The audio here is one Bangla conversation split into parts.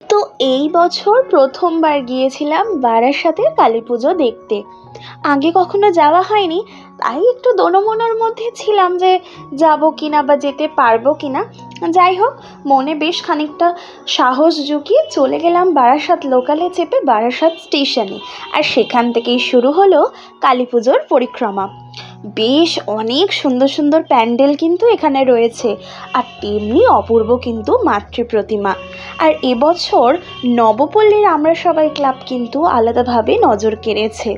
তো এই বছর প্রথমবার গিয়েছিলাম বারাসাতের কালী পুজো দেখতে। আগে কখনো যাওয়া হয়নি, তাই একটু দোনমনোর মধ্যে ছিলাম যে যাব কিনা বা যেতে পারবো কিনা। যাই হোক, মনে বেশ খানিকটা সাহস জুগিয়ে চলে গেলাম বারাসাত লোকালে চেপে বারাসাত স্টেশনে। আর সেখান থেকেই শুরু হলো কালী পুজোর পরিক্রমা। বেশ অনেক সুন্দর সুন্দর প্যান্ডেল কিন্তু এখানে রয়েছে, আর তেমনি অপূর্ব কিন্তু মাতৃ প্রতিমা। আর এবছর নবপল্লীর আমরা সবাই ক্লাব কিন্তু আলাদাভাবে নজর কেড়েছে।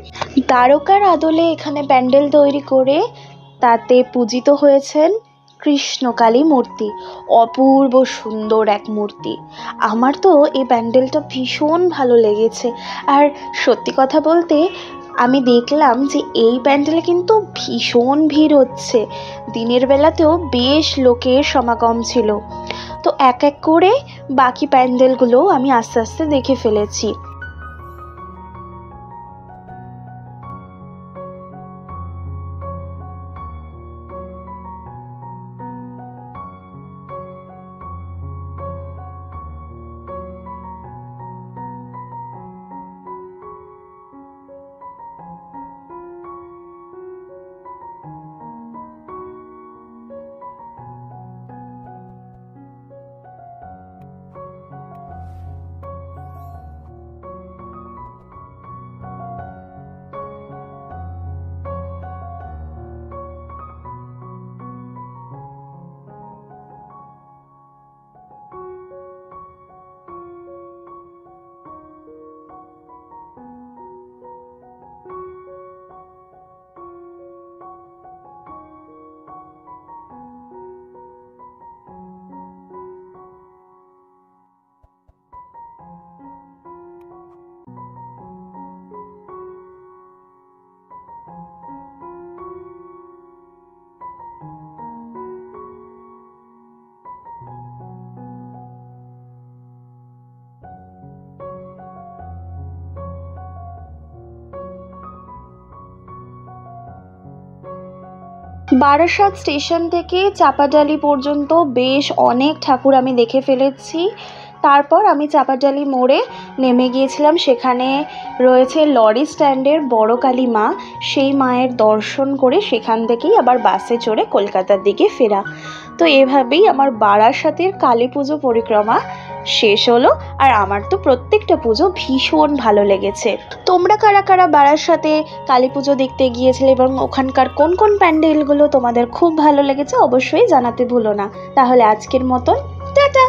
তারকার আদলে এখানে প্যান্ডেল তৈরি করে তাতে পূজিত হয়েছেন কৃষ্ণকালী মূর্তি। অপূর্ব সুন্দর এক মূর্তি। আমার তো এই প্যান্ডেলটা ভীষণ ভালো লেগেছে। আর সত্যি কথা বলতে আমি দেখলাম যে এই প্যান্ডেলে কিন্তু ভীষণ ভিড় হচ্ছে। দিনের বেলাতেও বেশ লোকের সমাগম ছিল। তো এক এক করে বাকি প্যান্ডেলগুলোও আমি আস্তে আস্তে দেখে ফেলেছি। বারাসাত স্টেশন থেকে চাপাডালি পর্যন্ত বেশ অনেক ঠাকুর আমি দেখে ফেলেছি। তারপর আমি চাপাডালি মোড়ে নেমে গিয়েছিলাম। সেখানে রয়েছে লরি স্ট্যান্ডের বড় কালী মা, সেই মায়ের দর্শন করে সেখান থেকেই আবার বাসে চড়ে কলকাতার দিকে ফেরা। তো এভাবেই আমার বারাসাতের কালী পুজো পরিক্রমা শেষ হলো। আর আমার তো প্রত্যেকটা পুজো ভীষণ ভালো লেগেছে। তোমরা কারা কারা বারাসাতে কালী পুজো দেখতে গিয়েছিলে এবং ওখানকার কোন কোন প্যান্ডেলগুলো তোমাদের খুব ভালো লেগেছে অবশ্যই জানাতে ভুলো না। তাহলে আজকের মতন টাটা।